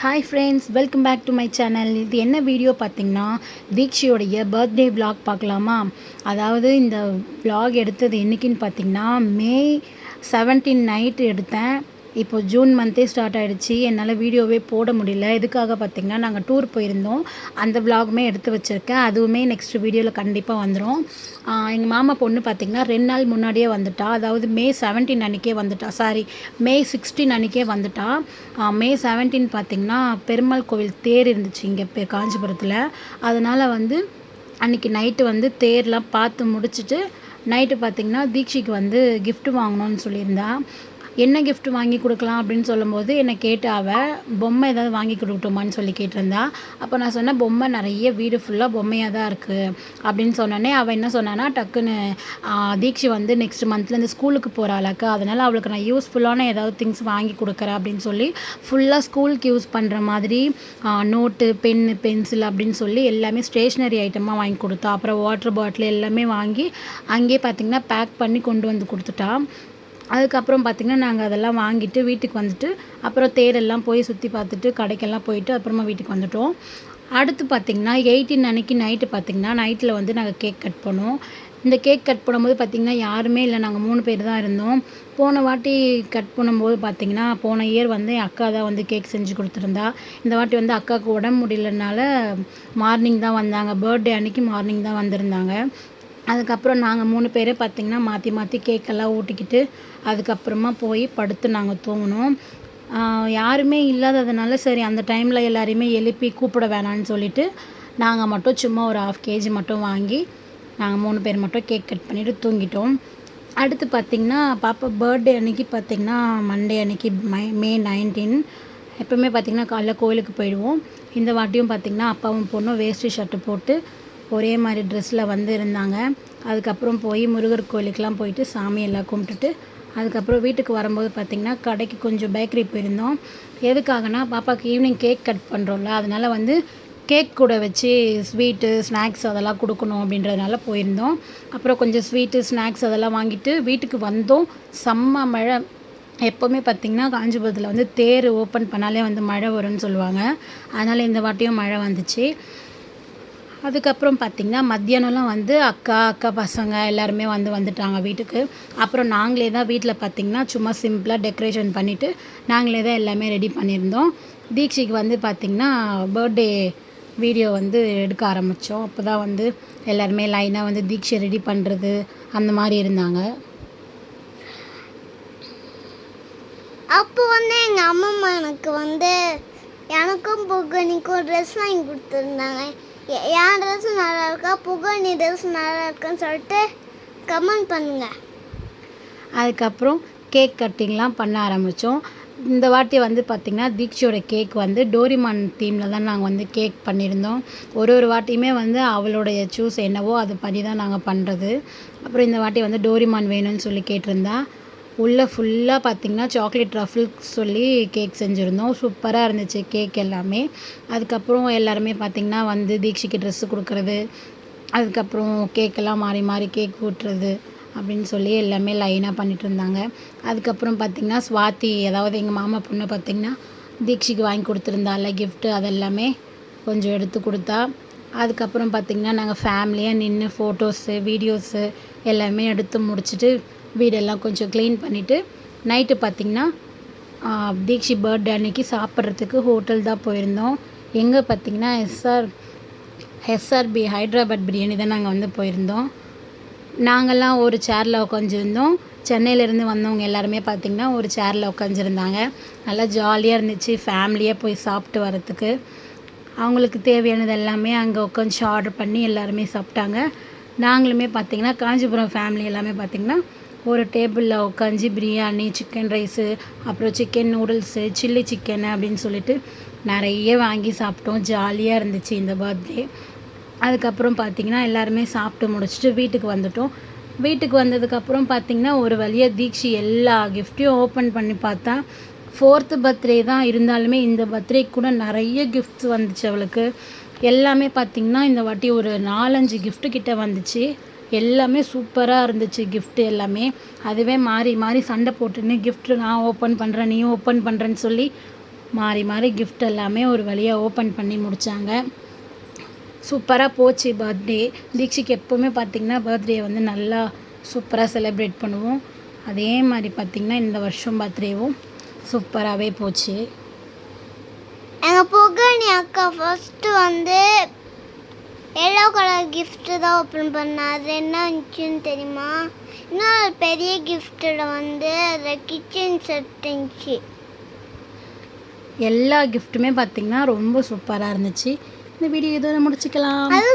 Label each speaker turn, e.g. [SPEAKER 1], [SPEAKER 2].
[SPEAKER 1] Hi friends, welcome back to my channel. இது என்ன video பார்த்தீங்கன்னா, தீக்ஷியோடைய பர்த்டே விலாக் பார்க்கலாமா? அதாவது இந்த விலாக் எடுத்தது என்றைக்குன்னு பார்த்தீங்கன்னா, மே 17 நைட்டு எடுத்தேன். இப்போ ஜூன் மந்த்தே ஸ்டார்ட் ஆகிடுச்சு. என்னால் வீடியோவே போட முடியல. எதுக்காக பார்த்தீங்கன்னா, நாங்கள் டூர் போயிருந்தோம். அந்த விலாகுமே எடுத்து வச்சுருக்கேன். அதுவுமே நெக்ஸ்ட் வீடியோவில் கண்டிப்பாக வந்துடும். எங்கள் மாமா பொண்ணு பார்த்திங்கன்னா 2 நாள் முன்னாடியே வந்துட்டா. அதாவது மே 17 அன்றைக்கே வந்துட்டா. மே 16 அன்றைக்கே வந்துட்டா. மே 17 பார்த்திங்கன்னா பெருமாள் கோவில் தேர் இருந்துச்சு இங்கே காஞ்சிபுரத்தில். அதனால் வந்து அன்றைக்கி நைட்டு வந்து தேர்லாம் பார்த்து முடிச்சுட்டு நைட்டு பார்த்திங்கன்னா தீக்ஷிக்கு வந்து கிஃப்ட் வாங்கணும்னு சொல்லியிருந்தா. என்ன கிஃப்ட் வாங்கி கொடுக்கலாம் அப்படின்னு சொல்லும்போது என்னை கேட்டு அவள் பொம்மை ஏதாவது வாங்கி கொடுக்கட்டுமான்னு சொல்லி கேட்டிருந்தா. அப்போ நான் சொன்னேன், பொம்மை நிறைய வீடு ஃபுல்லாக பொம்மையாக தான் இருக்குது அப்படின்னு சொன்னோன்னே அவள் என்ன சொன்னான்னா, டக்குன்னு தீக்ஷி வந்து நெக்ஸ்ட் மந்த்லேருந்து ஸ்கூலுக்கு போகிறாளாக்கா, அதனால் அவளுக்கு நான் யூஸ்ஃபுல்லான ஏதாவது திங்ஸ் வாங்கி கொடுக்குறேன் அப்படின்னு சொல்லி ஃபுல்லாக ஸ்கூலுக்கு யூஸ் பண்ணுற மாதிரி நோட்டு, பென்னு, பென்சில் அப்படின்னு சொல்லி எல்லாமே ஸ்டேஷ்னரி ஐட்டமாக வாங்கி கொடுத்தா. அப்புறம் வாட்டர் பாட்டில் எல்லாமே வாங்கி அங்கேயே பார்த்திங்கன்னா பேக் பண்ணி கொண்டு வந்து கொடுத்துட்டா. அதுக்கப்புறம் பார்த்திங்கன்னா நாங்கள் அதெல்லாம் வாங்கிட்டு வீட்டுக்கு வந்துட்டு அப்புறம் தேரெல்லாம் போய் சுற்றி பார்த்துட்டு கடைக்கெல்லாம் போயிட்டு அப்புறமா வீட்டுக்கு வந்துட்டோம். அடுத்து பார்த்திங்கன்னா 18 அன்றைக்கி நைட்டு பார்த்திங்கன்னா நைட்டில் வந்து நாங்கள் கேக் கட் பண்ணோம். இந்த கேக் கட் பண்ணும்போது பார்த்திங்கன்னா யாருமே இல்லை, நாங்கள் 3 பேர் தான் இருந்தோம். போன வாட்டி கட் பண்ணும்போது பார்த்திங்கன்னா போன இயர் வந்து என் அக்கா தான் வந்து கேக் செஞ்சு கொடுத்துருந்தா. இந்த வாட்டி வந்து அக்காவுக்கு உடம்பு முடியலனால மார்னிங் தான் வந்தாங்க. பர்த்டே அன்றைக்கி மார்னிங் தான் வந்திருந்தாங்க. அதுக்கப்புறம் நாங்கள் 3 பேரே பார்த்திங்கன்னா மாற்றி மாற்றி கேக்கெல்லாம் ஊட்டிக்கிட்டு அதுக்கப்புறமா போய் படுத்து நாங்கள் தூங்கினோம். யாருமே இல்லாததுனால சரி அந்த டைமில் எல்லாரையுமே எழுப்பி கூப்பிட வேணான்னு சொல்லிவிட்டு நாங்கள் மட்டும் சும்மா ஒரு 1/2 kg மட்டும் வாங்கி நாங்கள் 3 பேர் மட்டும் கேக் கட் பண்ணிவிட்டு தூங்கிட்டோம். அடுத்து பார்த்திங்கன்னா பாப்பா பர்த்டே அன்றைக்கி பார்த்திங்கன்னா மண்டே அன்றைக்கி மே 19 எப்போவுமே பார்த்திங்கன்னா காலைல கோயிலுக்கு போயிடுவோம். இந்த வாட்டியும் பார்த்திங்கன்னா அப்பாவும் பொண்ணும் வேஷ்டி ஷர்ட்டு போட்டு ஒரே மாதிரி ட்ரெஸ்ஸில் வந்து இருந்தாங்க. அதுக்கப்புறம் போய் முருகர் கோயிலுக்கெலாம் போயிட்டு சாமியெல்லாம் கும்பிட்டுட்டு அதுக்கப்புறம் வீட்டுக்கு வரும்போது பார்த்திங்கன்னா கடைக்கு கொஞ்சம் பேக்கரி போயிருந்தோம். எதுக்காகனா பாப்பாவுக்கு ஈவினிங் கேக் கட் பண்ணுறோம்ல, அதனால் வந்து கேக் கூட வச்சு ஸ்வீட்டு, ஸ்நாக்ஸ் அதெல்லாம் கொடுக்கணும் அப்படின்றதுனால போயிருந்தோம். அப்புறம் கொஞ்சம் ஸ்வீட்டு, ஸ்நாக்ஸ் அதெல்லாம் வாங்கிட்டு வீட்டுக்கு வந்தோம். செம்ம மழை. எப்போவுமே பார்த்திங்கன்னா காஞ்சிபுரத்தில் வந்து தேர் ஓப்பன் பண்ணாலே வந்து மழை வரும்னு சொல்லுவாங்க. அதனால் இந்த வாட்டியும் மழை வந்துச்சு. அதுக்கப்புறம் பார்த்திங்கன்னா மத்தியானம்லாம் வந்து அக்கா பசங்க எல்லாருமே வந்துட்டாங்க வீட்டுக்கு. அப்புறம் நாங்களே தான் வீட்டில் பார்த்திங்கன்னா சும்மா சிம்பிளாக டெக்கரேஷன் பண்ணிவிட்டு நாங்களே தான் எல்லாமே ரெடி பண்ணியிருந்தோம். தீக்ஷிக்கு வந்து பார்த்திங்கன்னா பர்த்டே வீடியோ வந்து எடுக்க ஆரம்பித்தோம். அப்போ தான் வந்து எல்லாருமே லைனாக வந்து தீக்ஷை ரெடி பண்ணுறது அந்த மாதிரி இருந்தாங்க.
[SPEAKER 2] அப்போ வந்து எங்கள் அம்மம்மா எனக்கும் புகனிக்கும் ட்ரெஸ் வாங்கி கொடுத்துருந்தாங்க. என் ட்ரெஸ் நல்லா இருக்கா, புகனி ட்ரெஸ் நல்லா இருக்குன்னு சொல்லிட்டு கமெண்ட் பண்ணுங்கள்.
[SPEAKER 1] அதுக்கப்புறம் கேக் கட்டிங்லாம் பண்ண ஆரம்பித்தோம். இந்த வாட்டி வந்து பார்த்திங்கன்னா தீக்ஷியோட கேக் வந்து டோரிமான் தீமில் தான் நாங்கள் வந்து கேக் பண்ணியிருந்தோம். ஒரு வாட்டியுமே வந்து அவளுடைய சூஸ் என்னவோ அது பண்ணி தான் நாங்கள் பண்ணுறது. அப்புறம் இந்த வாட்டி வந்து டோரிமான் வேணும்னு சொல்லி கேட்டிருந்தா. உள்ளே ஃபுல்லாக பார்த்திங்கன்னா சாக்லேட் ரஃபிள் சொல்லி கேக் செஞ்சுருந்தோம். சூப்பராக இருந்துச்சு கேக் எல்லாமே. அதுக்கப்புறம் எல்லாருமே பார்த்திங்கன்னா வந்து தீக்ஷிக்கு ட்ரெஸ்ஸு கொடுக்குறது, அதுக்கப்புறம் கேக்கெல்லாம் மாறி மாறி கேக் ஊட்டுறது அப்படின்னு சொல்லி எல்லாமே லைனாக பண்ணிகிட்டு இருந்தாங்க. அதுக்கப்புறம் பார்த்திங்கன்னா ஸ்வாதி, அதாவது எங்கள் மாமா பொண்ணு பார்த்திங்கன்னா தீக்ஷிக்கு வாங்கி கொடுத்துருந்தால கிஃப்ட்டு அதெல்லாமே கொஞ்சம் எடுத்து கொடுத்தா. அதுக்கப்புறம் பார்த்திங்கன்னா நாங்கள் ஃபேமிலியாக நின்று ஃபோட்டோஸு, வீடியோஸு எல்லாமே எடுத்து முடிச்சுட்டு வீடெல்லாம் கொஞ்சம் க்ளீன் பண்ணிவிட்டு நைட்டு பார்த்திங்கன்னா தீக்ஷி பர்த்டே அன்றைக்கி சாப்பிட்றதுக்கு ஹோட்டல் தான் போயிருந்தோம். எங்கே பார்த்திங்கன்னா எஸ்ஆர்பி ஹைட்ராபாத் பிரியாணி தான் நாங்கள் வந்து போயிருந்தோம். நாங்கள்லாம் ஒரு சேரில் உட்காந்துருந்தோம். சென்னையிலேருந்து வந்தவங்க எல்லாருமே பார்த்திங்கன்னா ஒரு சேரில் உட்காந்துருந்தாங்க. நல்லா ஜாலியாக இருந்துச்சு ஃபேமிலியாக போய் சாப்பிட்டு வரத்துக்கு. அவங்களுக்கு தேவையானது எல்லாமே அங்கே உட்காந்து ஆர்டர் பண்ணி எல்லாருமே சாப்பிட்டாங்க. நாங்களுமே பார்த்திங்கன்னா காஞ்சிபுரம் ஃபேமிலி எல்லாமே பார்த்திங்கன்னா ஒரு டேபிளில் உட்காந்து பிரியாணி, சிக்கன் ரைஸு, அப்புறம் சிக்கன் நூடுல்ஸு, சில்லி சிக்கன் அப்படின்னு சொல்லிட்டு நிறைய வாங்கி சாப்பிட்டோம். ஜாலியாக இருந்துச்சு இந்த பர்த்டே. அதுக்கப்புறம் பார்த்திங்கன்னா எல்லாருமே சாப்பிட்டு முடிச்சுட்டு வீட்டுக்கு வந்துட்டோம். வீட்டுக்கு வந்ததுக்கப்புறம் பார்த்திங்கன்னா ஒரு வழியாக தீக்ஷி எல்லா கிஃப்ட்டையும் ஓப்பன் பண்ணி பார்த்தா. 4th பர்த்டே தான் இருந்தாலுமே இந்த பர்த்டேக்கு கூட நிறைய கிஃப்ட்ஸ் வந்துச்சு அவளுக்கு. எல்லாமே பார்த்திங்கன்னா இந்த வாட்டி ஒரு 4-5 கிஃப்ட்டு கிட்ட வந்துச்சு. எல்லாமே சூப்பராக இருந்துச்சு கிஃப்ட்டு எல்லாமே. அதுவே மாறி மாறி சண்டை போட்டுன்னு கிஃப்ட்டு நான் ஓப்பன் பண்ணுறேன், நீயும் ஓப்பன் பண்ணுறேன்னு சொல்லி மாறி மாறி கிஃப்ட் எல்லாமே ஒரு வழியாக ஓப்பன் பண்ணி முடித்தாங்க. சூப்பராக போச்சு பர்த்டே. தீக்ஷிக்கு எப்போவுமே பார்த்திங்கன்னா பர்த்டே வந்து நல்லா சூப்பராக செலிப்ரேட் பண்ணுவோம். அதே மாதிரி பார்த்திங்கன்னா இந்த வருஷம் பர்த்டேவும் சூப்பராகவே போச்சு.
[SPEAKER 2] எங்கள் புகழ் அக்கா ஃபஸ்ட்டு வந்து எல்லோ கலர் கிஃப்ட்டு தான் ஓப்பன் பண்ணேன். அது என்ன இருந்துச்சுன்னு தெரியுமா? இன்னொரு பெரிய கிஃப்ட்டில் வந்து அதில் கிச்சன் செட் இருந்துச்சு.
[SPEAKER 1] எல்லா கிஃப்ட்டுமே பார்த்திங்கன்னா ரொம்ப சூப்பராக இருந்துச்சு. இந்த வீடியோ இதோட முடிச்சுக்கலாம்.
[SPEAKER 2] அது